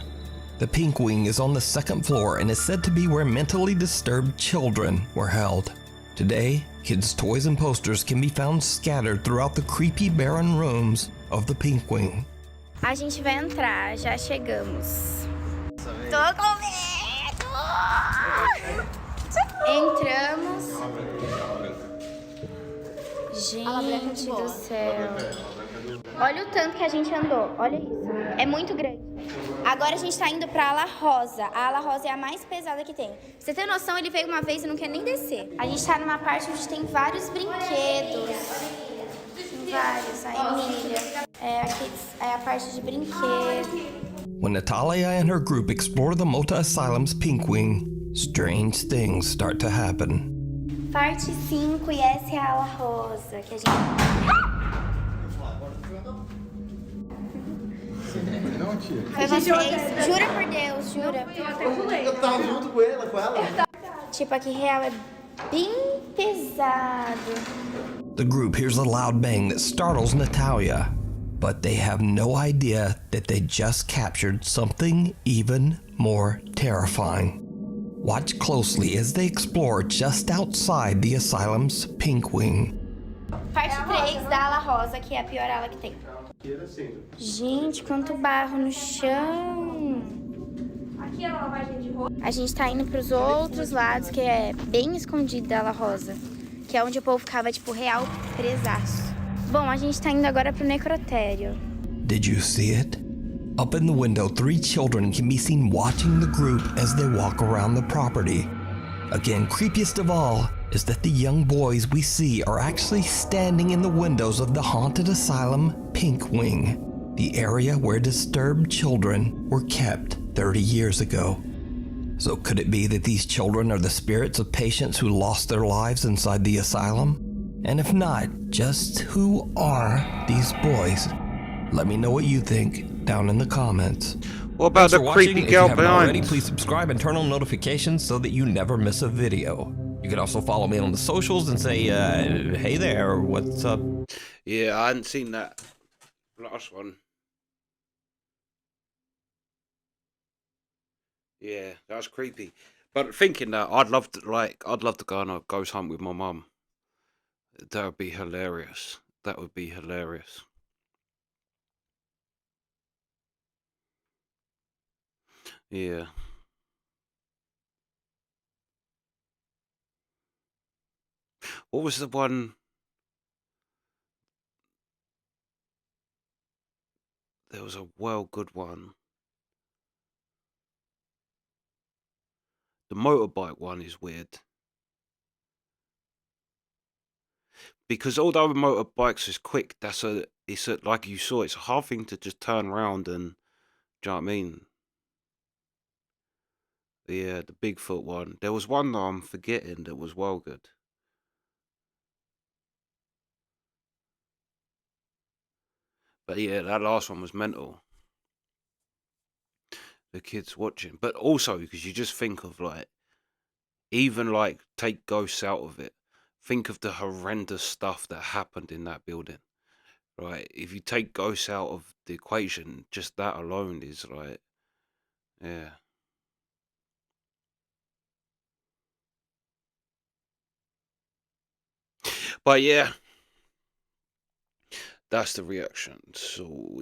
The Pink Wing is on the second floor and is said to be where mentally disturbed children were held. Today, kids' toys and posters can be found scattered throughout the creepy, barren rooms of the Pink Wing. A gente vai entrar, já chegamos. Tô com medo! Entramos. Gente do céu. Olha o tanto que a gente andou, olha isso. É muito grande. Agora a gente tá indo pra ala rosa. A ala rosa é a mais pesada que tem. Pra você ter noção, ele veio uma vez e não quer nem descer. A gente tá numa parte onde tem vários brinquedos. Tem vários, a Emília. É a parte de brinquedo. When Natalia and her group explore the Mota Asylum's Pink Wing, strange things start to happen. Parte 5 e essa é a ala rosa que a gente... Não, tia. Foi vocês? Jura por Deus, jura? Eu tava junto com ela. Tipo, aqui real é bem pesado. The group hears a loud bang that startles Natalia, but they have no idea that they just captured something even more terrifying. Watch closely as they explore just outside the asylum's Pink Wing. Parte 3 da ala rosa, que é a pior ala que tem. Gente, quanto barro no chão. Aqui é a lavagem de roupa. A gente tá indo pros outros lados, que é bem escondido da ala rosa. Que é onde o povo ficava, tipo, real presaço. Bom, a gente tá indo agora pro necrotério. Did you see it? Up in the window, 3 children can be seen watching the group as they walk around the property. Again, creepiest of all is that the young boys we see are actually standing in the windows of the haunted asylum Pink Wing, the area where disturbed children were kept 30 years ago. So could it be that these children are the spirits of patients who lost their lives inside the asylum? And if not, just who are these boys? Let me know what you think down in the comments. What about the creepy girl If you haven't already, behind? please subscribe and turn on notifications so that you never miss a video. You can also follow me on the socials and say, hey there, what's up? Yeah, I hadn't seen that last one. Yeah, that was creepy. But thinking that, I'd love to go on a ghost hunt with my mum. That would be hilarious. That would be hilarious. Yeah. What was the one? There was a well good one. The motorbike one is weird. Because although motorbikes is quick, it's like you saw, it's a hard thing to just turn around and, do you know what I mean? Yeah, the Bigfoot one. There was one that I'm forgetting that was well good. But yeah, that last one was mental. The kids watching. But also, because you just think of even take ghosts out of it. Think of the horrendous stuff that happened in that building. Right? If you take ghosts out of the equation, just that alone is yeah. But yeah, that's the reaction. So